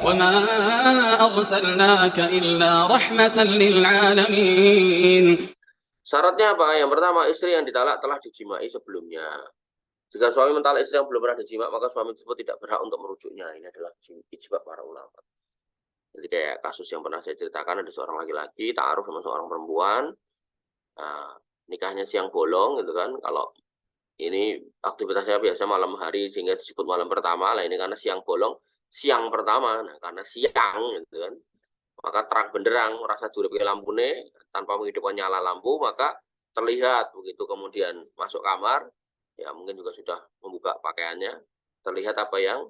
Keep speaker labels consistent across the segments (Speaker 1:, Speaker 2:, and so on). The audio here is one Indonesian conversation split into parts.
Speaker 1: وما أرسلناك إلا رحمة للعالمين.
Speaker 2: Syaratnya apa? Yang pertama, istri yang ditalak telah dijimai sebelumnya. Jika suami mentalak istri yang belum pernah dijima, maka suami tersebut tidak berhak untuk merujuknya. Ini adalah ijma para ulama. Jadi kayak kasus yang pernah saya ceritakan, ada seorang laki-laki ta'aruf sama seorang perempuan, nah, nikahnya siang bolong gitu kan. Kalau ini aktivitasnya biasa malam hari sehingga disebut malam pertama, lah ini karena siang bolong, siang pertama. Nah, karena siang gitu kan, maka terang benderang merasa jurip ke lampune tanpa menghidupkan nyala lampu, maka terlihat begitu kemudian masuk kamar, ya mungkin juga sudah membuka pakaiannya, terlihat apa yang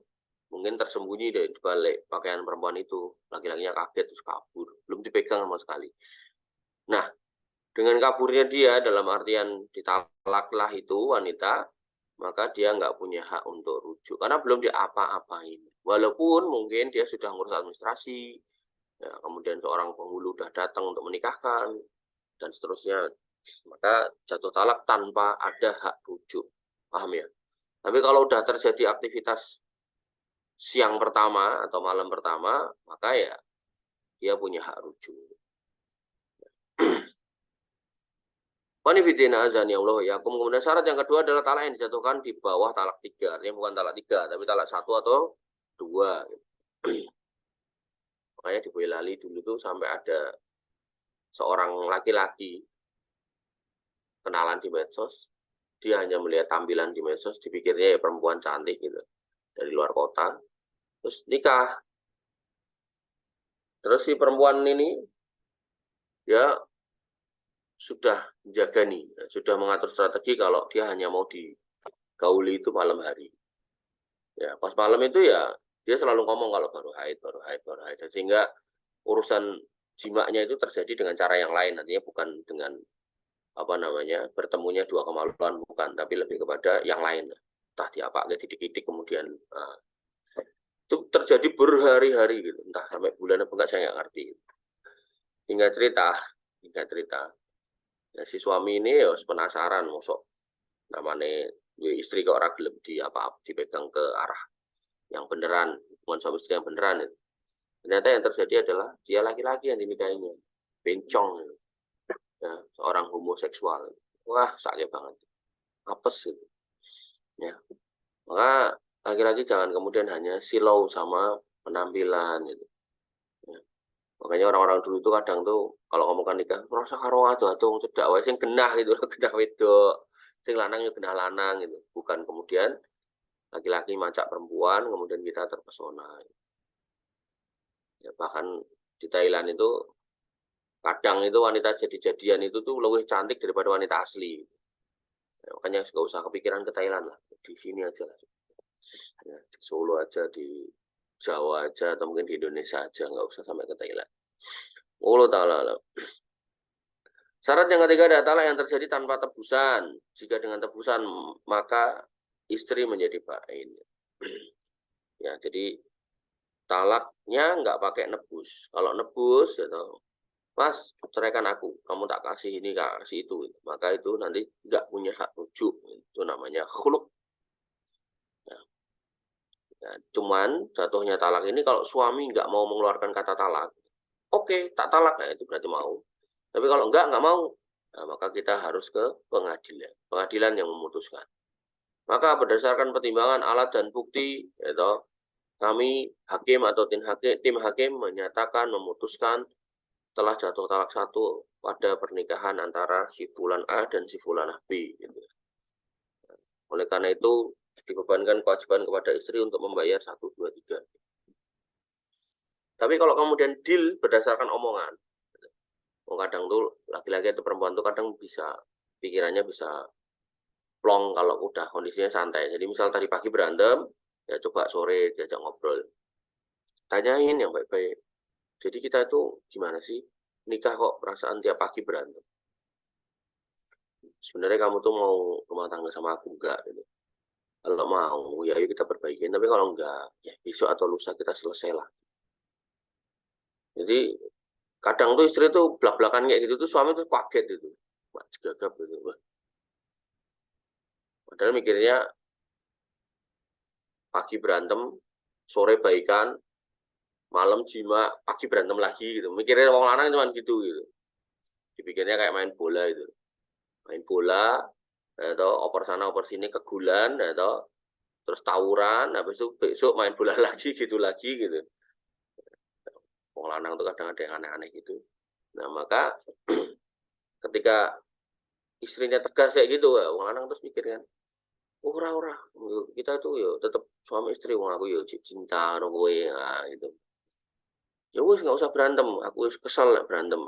Speaker 2: mungkin tersembunyi di balik pakaian perempuan itu. Laki-lakinya kaget terus kabur, belum dipegang sama sekali. Nah, dengan kaburnya dia dalam artian ditalaklah itu wanita, maka dia nggak punya hak untuk rujuk karena belum diapa-apain. Walaupun mungkin dia sudah ngurus administrasi, ya, kemudian seorang penghulu sudah datang untuk menikahkan dan seterusnya, maka jatuh talak tanpa ada hak rujuk. Paham ya? Tapi kalau sudah terjadi aktivitas siang pertama atau malam pertama, maka ya dia punya hak rujuk. Wanifidina azani Allah ya. Kemudian syarat yang kedua adalah talak yang dijatuhkan di bawah talak 3. Artinya bukan talak 3, tapi talak 1 atau 2. Makanya di Boyolali dulu tuh sampai ada seorang laki-laki kenalan di medsos. Dia hanya melihat tampilan di medsos, dipikirnya ya perempuan cantik gitu dari luar kota. Terus nikah. Terus si perempuan ini ya sudah menjaga nih, sudah mengatur strategi kalau dia hanya mau digauli itu malam hari. Ya, pas malam itu ya dia selalu ngomong kalau baru haid, baru haid, baru haid. Sehingga urusan jimaknya itu terjadi dengan cara yang lain, nantinya bukan dengan apa namanya bertemunya dua kemaluan, bukan, tapi lebih kepada yang lain. Entah diapa, didik-didik kemudian itu terjadi berhari-hari gitu, entah sampai bulan apa enggak saya nggak ngerti. Hingga cerita, ya, si suami ini ya penasaran, mosok namanya istri ke orang gelem di apa dipegang ke arah yang beneran, bukan suami istri yang beneran itu. Ternyata yang terjadi adalah dia laki-laki yang dinikahinya, bencong, ya, seorang homoseksual. Wah, sakit banget, apes gitu. Ya, maka laki-laki jangan kemudian hanya silau sama penampilan gitu. Ya. Makanya orang-orang dulu tuh kadang tuh kalau ngomongkan nikah, rasa karo ado-ado cedak wae sing genah gitu, genah wedok, sing lanang ya genah lanang gitu. Bukan kemudian laki-laki macak perempuan kemudian kita terpesona. Ya, bahkan di Thailand itu kadang itu wanita jadi-jadian itu tuh lebih cantik daripada wanita asli. Ya, makanya nggak usah kepikiran ke Thailand lah, di sini aja. Ya, di Solo aja, di Jawa aja, atau mungkin di Indonesia aja, nggak usah sampai ke Thailand. Allah Ta'ala. Syarat yang ketiga adalah talak yang terjadi tanpa tebusan. Jika dengan tebusan, maka istri menjadi bain. Ya, jadi talaknya nggak pakai nebus. Kalau nebus, ya tahu, Mas, ceraikan aku, kamu tak kasih ini, tak kasih itu. Maka itu nanti nggak punya hak rujuk. Itu namanya khuluk. Nah, ya, cuman jatuhnya talak ini kalau suami nggak mau mengeluarkan kata talak, oke, tak talak, nah itu berarti mau. Tapi kalau nggak mau, nah, maka kita harus ke pengadilan. Pengadilan yang memutuskan. Maka berdasarkan pertimbangan alat dan bukti, yaitu kami hakim atau tim hakim menyatakan memutuskan telah jatuh talak 1 pada pernikahan antara si fulan A dan si fulan B. Gitu. Oleh karena itu dibebankan kewajiban kepada istri untuk membayar 1, 2, 3. Tapi kalau kemudian deal berdasarkan omongan, kadang tuh laki-laki atau perempuan tuh kadang bisa pikirannya bisa plong kalau udah kondisinya santai. Jadi misal tadi pagi berantem, ya coba sore diajak ngobrol. Tanyain yang baik-baik. Jadi kita itu gimana sih? Nikah kok perasaan tiap pagi berantem. Sebenarnya kamu tuh mau rumah tangga sama aku enggak gitu. Kalau mau, ya ayo kita perbaikin. Tapi kalau enggak, ya besok atau lusa kita selesai lah. Jadi kadang tuh istri tuh belak-belakan kayak gitu tuh suami tuh kaget gitu. Wah, gagap gitu. Padahal mikirnya pagi berantem, sore baikan, malam jima, pagi berantem lagi gitu. Mikirnya wong lanang cuma gitu. Dipikirnya kayak main bola itu. Main bola, atau oper sana oper sini kegulan, atau terus tawuran, habis itu besok main bola lagi gitu. Wong lanang tuh kadang ada yang aneh-aneh gitu. Nah, maka ketika istrinya tegas kayak gitu, ya, wong lanang terus mikir kan, ora, kita tuh yo tetep suami istri, wong aku yo cinta karo kowe, nah, gitu. Ya wis nggak usah berantem, aku wis kesel nek berantem.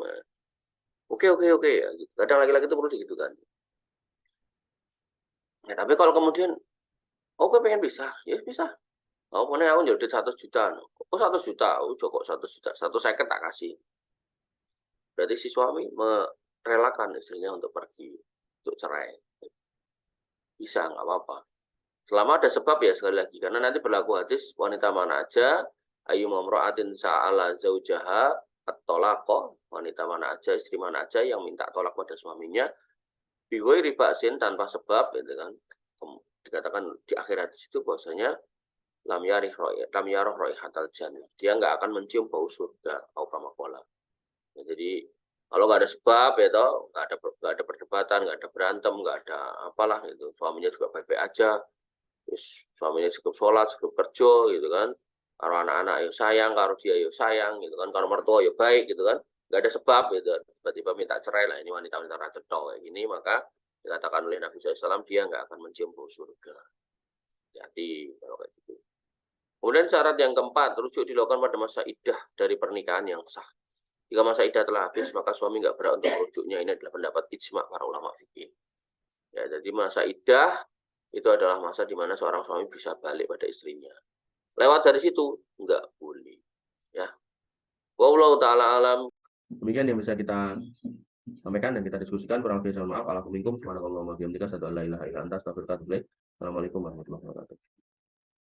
Speaker 2: Oke, ya, gitu. Kadang laki-laki itu perlu gitu kan. Ya, tapi kalau kemudian, oke pengen pisah, ya pisah. Oh, pokoknya aku nyodit 100 juta. Oh, 100 juta, oh, kok 100 juta, 150 tak kasih. Berarti si suami merelakan istrinya untuk pergi, untuk cerai. Bisa, nggak apa-apa. Selama ada sebab ya sekali lagi, karena nanti berlaku hadis wanita mana aja, ayu mamra'atin sa'ala zaujaha at-tolaqa, wanita mana aja, istri mana aja yang minta tolak pada suaminya, bighairi ba'sin tanpa sebab, gitu kan. Dikatakan di akhir hadis itu bahwasanya lam yaroh raihatal jannah. Dia nggak akan mencium bau surga, au kama qala. Ya, jadi kalau nggak ada sebab ya toh, nggak ada perdebatan, nggak ada berantem, nggak ada apalah itu, suaminya juga baik-baik aja, terus suaminya cukup sholat, cukup kerja gitu kan, kalau anak-anak ayo sayang, kalau dia ayo sayang gitu kan, kalau mertua ayo baik gitu kan, nggak ada sebab gitu, tiba-tiba minta cerai lah, ini wanita-wanita racetol kayak gini, maka dikatakan oleh Nabi SAW dia nggak akan mencium bau surga. Jadi kalau kayak gitu. Kemudian syarat yang keempat, rujuk dilakukan pada masa iddah dari pernikahan yang sah. Jika masa iddah telah habis, maka suami nggak berhak untuk merujuknya. Ini adalah pendapat ijma para ulama fikih. Ya, jadi masa iddah itu adalah masa di mana seorang suami bisa balik pada istrinya. Lewat dari situ nggak boleh. Ya, wallahu taala alam. Demikian yang bisa kita sampaikan dan kita diskusikan. Kurang lebih mohon maaf. Assalamualaikum warahmatullahi wabarakatuh. Assalamualaikum warahmatullahi wabarakatuh.